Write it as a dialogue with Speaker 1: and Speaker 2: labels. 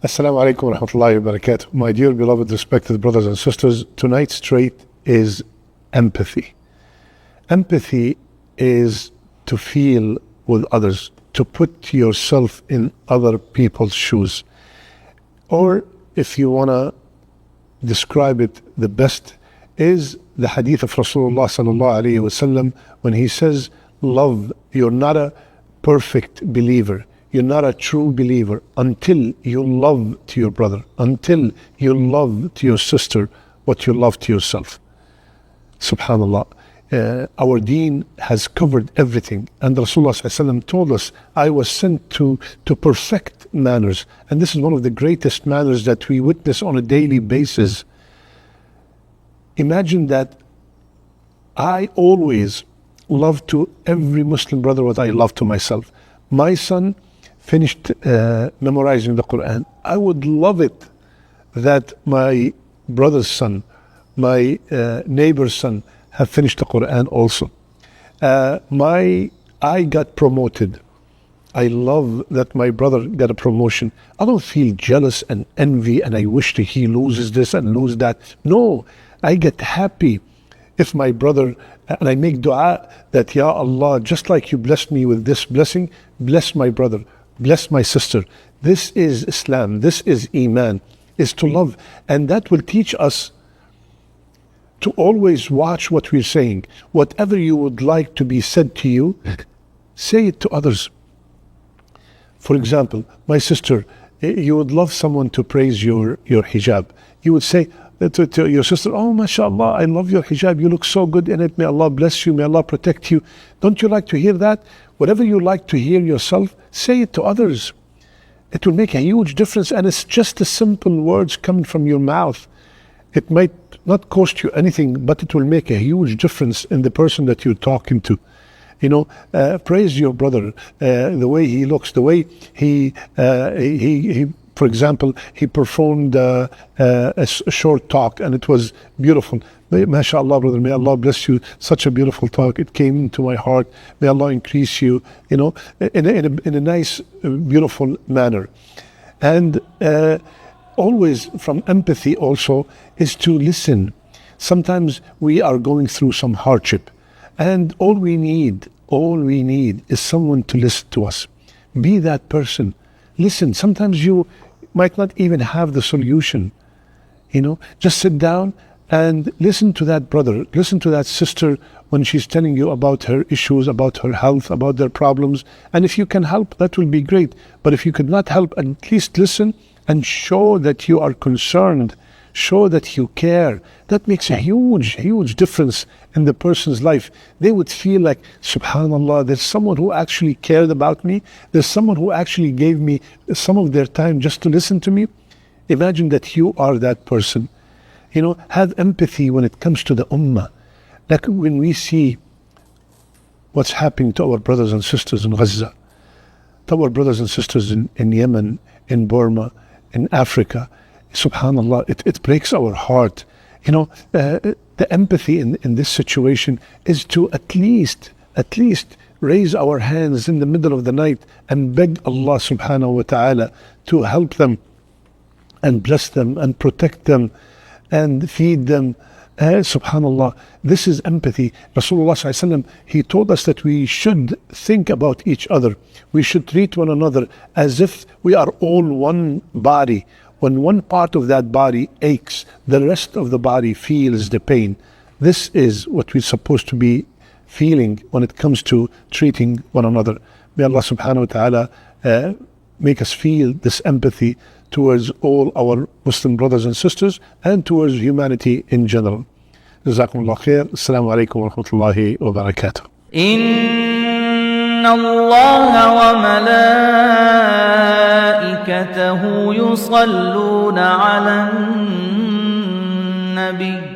Speaker 1: Assalamu alaikum wa rahmatullahi wa barakatuh. My dear beloved respected brothers and sisters, tonight's trait is empathy. Empathy is to feel with others, to put yourself in other people's shoes. Or if you want to describe it the best, is the hadith of Rasulullah sallallahu alayhi wa sallam when he says, love, you're not a perfect believer. You're not a true believer until you love to your brother, until you love to your sister what you love to yourself. Subhanallah. Our deen has covered everything, and Rasulullah ﷺ told us, I was sent to perfect manners, and this is one of the greatest manners that we witness on a daily basis. Imagine that I always love to every Muslim brother what I love to myself. My son finished memorizing the Quran. I would love it that my brother's son, my neighbor's son have finished the Quran also. I got promoted. I love that my brother got a promotion. I don't feel jealous and envy and I wish that he loses this and lose that. No, I get happy if my brother, and I make dua that, Ya Allah, just like you blessed me with this blessing, bless my brother, bless my sister. This is Islam, this is Iman, is to love. And that will teach us to always watch what we're saying. Whatever you would like to be said to you, say it to others. For example, my sister, you would love someone to praise your hijab. You would say to your sister, oh, mashallah, I love your hijab. You look so good in it. May Allah bless you. May Allah protect you. Don't you like to hear that? Whatever you like to hear yourself, say it to others. It will make a huge difference, and it's just the simple words coming from your mouth. It might not cost you anything, but it will make a huge difference in the person that you're talking to. You know, praise your brother, the way he looks, the way he for example, he performed a short talk and it was beautiful. MashaAllah, brother, may Allah bless you. Such a beautiful talk. It came into my heart. May Allah increase you, you know, in a nice, beautiful manner. And always from empathy also is to listen. Sometimes we are going through some hardship and all we need is someone to listen to us. Be that person. Listen. Sometimes you might not even have the solution. You know, just sit down and listen to that brother, listen to that sister when she's telling you about her issues, about her health, about their problems. And if you can help, that will be great. But if you could not help, at least listen and show that you are concerned, show that you care. That makes a huge difference in the person's life. They would feel like, subhanallah, there's someone who actually cared about me. There's someone who actually gave me some of their time just to listen to me. Imagine that you are that person. You know, have empathy when it comes to the ummah. Like when we see what's happening to our brothers and sisters in Gaza, to our brothers and sisters in Yemen, in Burma, in Africa, subhanallah, it breaks our heart. You know, the empathy in this situation is to at least raise our hands in the middle of the night and beg Allah subhanahu wa ta'ala to help them and bless them and protect them and feed them. Subhanallah, this is empathy. Rasulullah ﷺ, he told us that we should think about each other. We should treat one another as if we are all one body. When one part of that body aches, the rest of the body feels the pain. This is what we're supposed to be feeling when it comes to treating one another. May Allah subhanahu wa ta'ala make us feel this empathy towards all our Muslim brothers and sisters and towards humanity in general. Jazakumullah khair. Assalamu alaikum wa rahmatullahi wa barakatuh.
Speaker 2: Inna Allah wa malaikatahu yusalluna ala nabi